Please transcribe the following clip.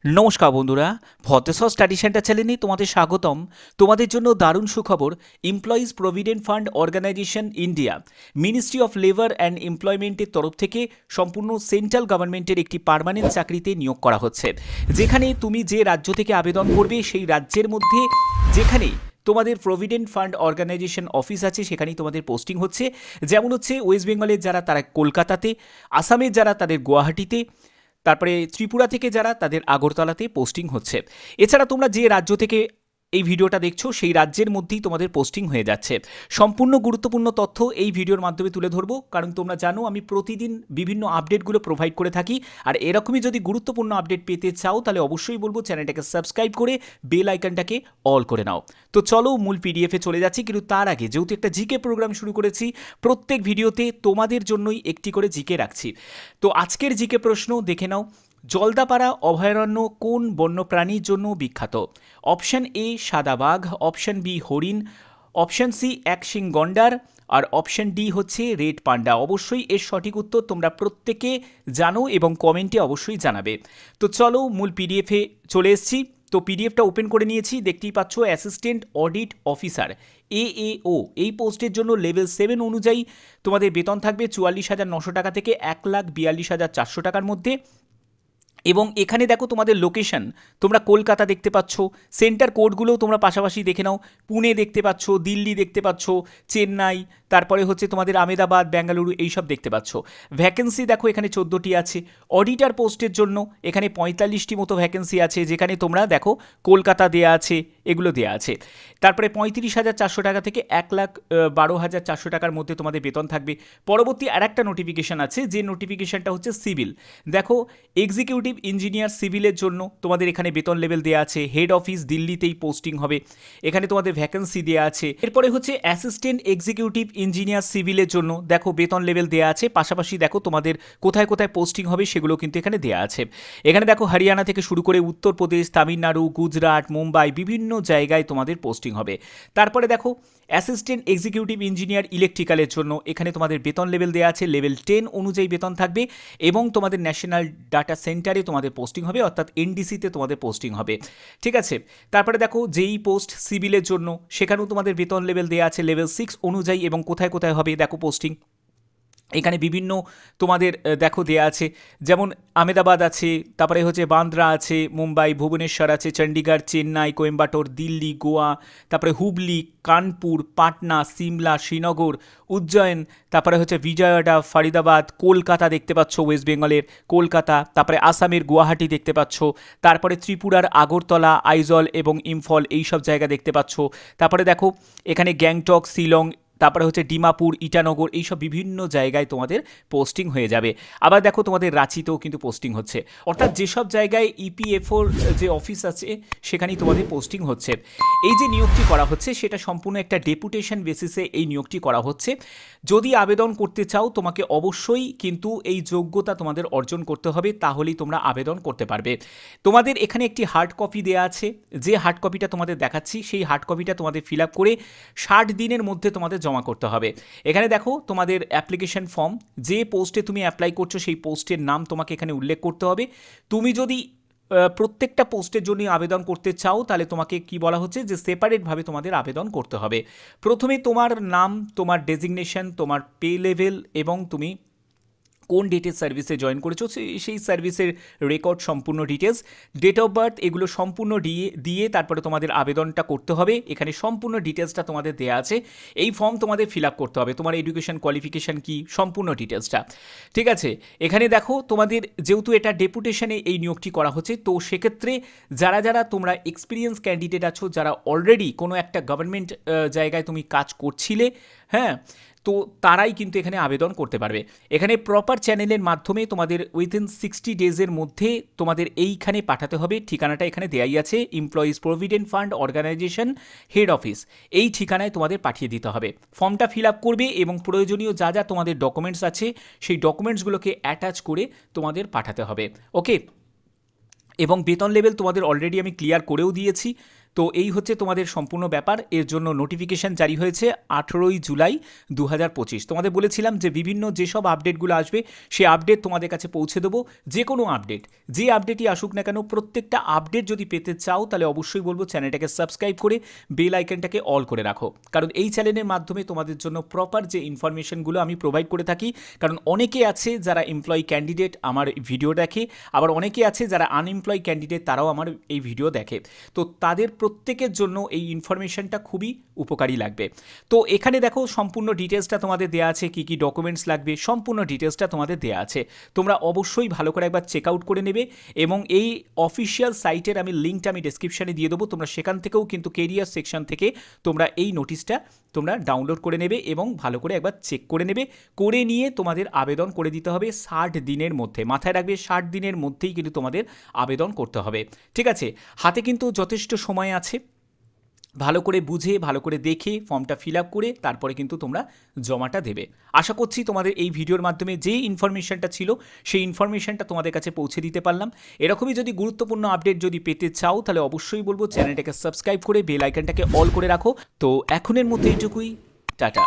নমস্কার বন্ধুরা, Bhadreswar study centre চ্যানেলে তোমাদের স্বাগতম। তোমাদের জন্য দারুণ সুখবর। Employees provident fund organisation India, ministry of labour and এমপ্লয়মেন্টের তরফ থেকে সম্পূর্ণ সেন্ট্রাল গভর্নমেন্টের একটি পার্মানেন্ট চাকরিতে নিয়োগ করা হচ্ছে, যেখানে তুমি যে রাজ্য থেকে আবেদন করবে সেই রাজ্যের মধ্যে যেখানে তোমাদের প্রভিডেন্ট ফান্ড অর্গানাইজেশন অফিস আছে সেখানেই তোমাদের পোস্টিং হচ্ছে। যেমন হচ্ছে ওয়েস্ট বেঙ্গলের যারা তারা কলকাতাতে, আসামের যারা তাদের গুয়াহাটিতে, তারপরে ত্রিপুরা থেকে যারা তাদের আগরতলাতে পোস্টিং হচ্ছে। এছাড়া তোমরা যে রাজ্য থেকে এই ভিডিওটা দেখছো সেই রাজ্যের মধ্যেই তোমাদের পোস্টিং হয়ে যাচ্ছে। সম্পূর্ণ গুরুত্বপূর্ণ তথ্য এই ভিডিওর মাধ্যমে তুলে ধরবো, কারণ তোমরা জানো আমি প্রতিদিন বিভিন্ন আপডেটগুলো প্রোভাইড করে থাকি। আর এরকমই যদি গুরুত্বপূর্ণ আপডেট পেতে চাও তাহলে অবশ্যই বলবো চ্যানেলটাকে সাবস্ক্রাইব করে বেল আইকনটাকে অল করে নাও। তো চলো মূল পিডিএফে চলে যাচ্ছি, কিন্তু তার আগে যেহেতু একটা জিকে প্রোগ্রাম শুরু করেছি, প্রত্যেক ভিডিওতে তোমাদের জন্যই একটি করে জিকে রাখছি। তো আজকের জিকে প্রশ্ন দেখে নাও। জলদাপাড়া অভয়ারণ্য কোন বন্যপ্রাণীর জন্য বিখ্যাত? অপশন এ সাদা বাঘ, অপশন বি হরিণ, অপশন সি একশিং গন্ডার, আর অপশন ডি হচ্ছে রেড পান্ডা। অবশ্যই এর সঠিক উত্তর তোমরা প্রত্যেকে জানো এবং কমেন্টে অবশ্যই জানাবে। তো চলো মূল পিডিএফে চলে এসেছি। তো পিডিএফটা ওপেন করে নিয়েছি, দেখতেই পাচ্ছ অ্যাসিস্ট্যান্ট অডিট অফিসার AAO এই পোস্টের জন্য লেভেল 7 অনুযায়ী তোমাদের বেতন থাকবে 44,900 টাকা থেকে 1,42,400 টাকার মধ্যে। এবং এখানে দেখো তোমাদের লোকেশন, তোমরা কলকাতা দেখতে পাচ্ছ, সেন্টার কোডগুলোও তোমরা পাশাপাশি দেখে নাও। পুনে দেখতে পাচ্ছ, দিল্লি দেখতে পাচ্ছ, চেন্নাই, তারপরে হচ্ছে তোমাদের আমেদাবাদ, বেঙ্গালুরু এইসব দেখতে পাচ্ছ। ভ্যাকেন্সি দেখো এখানে 14টি আছে। অডিটার পোস্টের জন্য এখানে 45টি মতো ভ্যাকেন্সি আছে, যেখানে তোমরা দেখো কলকাতা দেয়া আছে, এগুলো দেয়া আছে। তারপরে 35,400 টাকা থেকে 1,12,400 টাকার মধ্যে তোমাদের বেতন থাকবে। পরবর্তী আর একটা নোটিফিকেশান আছে, যে নোটিফিকেশানটা হচ্ছে সিভিল। দেখো এক্সিকিউটিভ ইঞ্জিনিয়ার সিভিলের জন্য তোমাদের এখানে বেতন লেভেল দেওয়া আছে। হেড অফিস দিল্লিতেই পোস্টিং হবে, এখানে তোমাদের ভ্যাকেন্সি দেওয়া আছে। এরপরে হচ্ছে অ্যাসিস্ট্যান্ট এক্সিকিউটিভ ইঞ্জিনিয়ার সিভিলের জন্য দেখো বেতন লেভেল দেওয়া আছে, পাশাপাশি দেখো তোমাদের কোথায় কোথায় পোস্টিং হবে সেগুলো কিন্তু এখানে দেওয়া আছে। এখানে দেখো হরিয়ানা থেকে শুরু করে উত্তরপ্রদেশ, তামিলনাড়ু, গুজরাট, মুম্বাই বিভিন্ন জায়গায় তোমাদের পোস্টিং হবে। তারপরে দেখো অ্যাসিস্ট্যান্ট এক্সিকিউটিভ ইঞ্জিনিয়ার ইলেকট্রিক্যালের জন্য এখানে তোমাদের বেতন লেভেল দেওয়া আছে, লেভেল 10 অনুযায়ী বেতন থাকবে। এবং তোমাদের ন্যাশনাল ডাটা সেন্টারে তোমাদের পোস্টিং হবে, অর্থাৎ এনডিসিতে তোমাদের পোস্টিং হবে। ঠিক আছে। তারপরে দেখো যেই পোস্ট সিভিলের জন্য সেখানেও তোমাদের বেতন লেভেল দেওয়া আছে লেভেল 6 অনুযায়ী, এবং কোথায় কোথায় হবে দেখো পোস্টিং এখানে বিভিন্ন তোমাদের দেখো দেয়া আছে। যেমন আমেদাবাদ আছে, তারপরে হচ্ছে বান্দ্রা আছে, মুম্বাই, ভুবনেশ্বর আছে, চণ্ডীগড়, চেন্নাই, কোয়েম্বাটোর, দিল্লি, গোয়া, তারপরে হুবলি, কানপুর, পাটনা, সিমলা, শ্রীনগর, উজ্জয়ন, তারপরে হচ্ছে বিজয়ওয়াড়া, ফরিদাবাদ, কলকাতা দেখতে পাচ্ছ ওয়েস্ট বেঙ্গলের কলকাতা, তারপরে আসামের গুয়াহাটি দেখতে পাচ্ছ, তারপরে ত্রিপুরার আগরতলা, আইজল এবং ইম্ফল এইসব জায়গা দেখতে পাচ্ছ। তারপরে দেখো এখানে গ্যাংটক, শিলং, তারপরে হচ্ছে ডিমাপুর, ইটানগর এইসব বিভিন্ন জায়গায় তোমাদের পোস্টিং হয়ে যাবে। আবার দেখো তোমাদের রাঁচিতেও কিন্তু পোস্টিং হচ্ছে, অর্থাৎ যেসব জায়গায় ইপিএফওর যে অফিস আছে সেখানেই তোমাদের পোস্টিং হচ্ছে। এই যে নিয়োগটি করা হচ্ছে সেটা সম্পূর্ণ একটা ডেপুটেশন বেসিসে এই নিয়োগটি করা হচ্ছে। যদি আবেদন করতে চাও তোমাকে অবশ্যই কিন্তু এই যোগ্যতা তোমাদের অর্জন করতে হবে, তাহলেই তোমরা আবেদন করতে পারবে। তোমাদের এখানে একটি হার্ড কপি দেওয়া আছে, যে হার্ড কপিটা তোমাদের দেখাচ্ছি সেই হার্ড কপিটা তোমাদের ফিল আপ করে 60 দিনের মধ্যে তোমাদের জমা করতে হবে। এখানে দেখো তোমাদের অ্যাপ্লিকেশন ফর্ম, যে পোস্টে তুমি অ্যাপ্লাই করছো সেই পোস্টের নাম তোমাকে এখানে উল্লেখ করতে হবে। তুমি যদি প্রত্যেকটা পোস্টের জন্য আবেদন করতে চাও তাহলে তোমাকে কি বলা হচ্ছে যে সেপারেটভাবে তোমাদের আবেদন করতে হবে। প্রথমে তোমার নাম, তোমার ডেজিগনেশন, তোমার পে লেভেল এবং তুমি কোন ডেটের সার্ভিসে জয়েন করেছো সেই সার্ভিসের রেকর্ড, সম্পূর্ণ ডিটেলস, ডেট অফ বার্থ, এগুলো সম্পূর্ণ দিয়ে তারপরে তোমাদের আবেদনটা করতে হবে। এখানে সম্পূর্ণ ডিটেলসটা তোমাদের দেওয়া আছে। এই ফর্ম তোমাদের ফিল আপ করতে হবে, তোমার এডুকেশন কোয়ালিফিকেশান কি, সম্পূর্ণ ডিটেলসটা। ঠিক আছে। এখানে দেখো তোমাদের যেহেতু এটা ডেপুটেশনে এই নিয়োগটি করা হচ্ছে, তো সেক্ষেত্রে যারা যারা তোমরা এক্সপিরিয়েন্স ক্যান্ডিডেট আছো, যারা অলরেডি কোনো একটা গভর্নমেন্ট জায়গায় তুমি কাজ করছিলে, হ্যাঁ, তো তারাই কিন্তু এখানে আবেদন করতে পারবে। এখানে প্রপার চ্যানেলের মাধ্যমে তোমাদের উইথিন 60 ডেজের মধ্যে তোমাদের এইখানে পাঠাতে হবে। ঠিকানাটা এখানে দেয়াই আছে, employees provident fund organisation head office, এই ঠিকানায় তোমাদের পাঠিয়ে দিতে হবে। ফর্মটা ফিল আপ করবে এবং প্রয়োজনীয় যা যা তোমাদের ডকুমেন্টস আছে সেই ডকুমেন্টসগুলোকে অ্যাটাচ করে তোমাদের পাঠাতে হবে। ওকে। এবং বেতন লেভেল তোমাদের অলরেডি আমি ক্লিয়ার করেও দিয়েছি। তো এই হচ্ছে তোমাদের সম্পূর্ণ ব্যাপার। এর জন্য নোটিফিকেশান জারি হয়েছে 18ই জুলাই 2025। তোমাদের বলেছিলাম যে বিভিন্ন যেসব আপডেটগুলো আসবে সেই আপডেট তোমাদের কাছে পৌঁছে দেবো। যে কোনো আপডেট, যে আপডেটই আসুক না কেন, প্রত্যেকটা আপডেট যদি পেতে চাও তাহলে অবশ্যই বলবো চ্যানেলটাকে সাবস্ক্রাইব করে বেল আইকনটাকে অল করে রাখো, কারণ এই চ্যানেলের মাধ্যমে তোমাদের জন্য প্রপার যে ইনফরমেশনগুলো আমি প্রোভাইড করে থাকি। কারণ অনেকে আছে যারা এমপ্লয়ি ক্যান্ডিডেট আমার ভিডিও দেখে, আবার অনেকে আছে যারা আনএমপ্লয় ক্যান্ডিডেট, তারাও আমার এই ভিডিও দেখে। তো তাদের প্রত্যেকের জন্য এই ইনফরমেশনটা খুবই উপকারী লাগবে। তো এখানে দেখো সম্পূর্ণ ডিটেলসটা তোমাদের দেওয়া আছে, কী কী ডকুমেন্টস লাগবে সম্পূর্ণ ডিটেলসটা তোমাদের দেওয়া আছে। তোমরা অবশ্যই ভালো করে একবার চেক আউট করে নেবে, এবং এই অফিসিয়াল সাইটের আমি লিঙ্কটা আমি ডেসক্রিপশানে দিয়ে দেবো। তোমরা সেখান থেকেও কিন্তু কেরিয়ার সেকশন থেকে তোমরা এই নোটিশটা তোমরা ডাউনলোড করে নেবে এবং ভালো করে একবার চেক করে নেবে। করে নিয়ে তোমাদের আবেদন করে দিতে হবে 60 দিনের মধ্যে। মাথায় রাখবে 60 দিনের মধ্যেই কিন্তু তোমাদের আবেদন করতে হবে, ঠিক আছে? হাতে কিন্তু যথেষ্ট সময় আছে। ভালো করে বুঝে, ভালো করে দেখে ফর্মটা ফিল আপ করে তারপরে কিন্তু তোমরা জমাটা দেবে। আশা করছি তোমাদের এই ভিডিওর মাধ্যমে যে ইনফরমেশনটা ছিল সেই ইনফরমেশনটা তোমাদের কাছে পৌঁছে দিতে পারলাম। এরকমই যদি গুরুত্বপূর্ণ আপডেট যদি পেতে চাও তাহলে অবশ্যই বলবো চ্যানেলটাকে সাবস্ক্রাইব করে বেল আইকনটাকে অল করে রাখো। তো এখনের মধ্যে এইটুকুই, টাটা।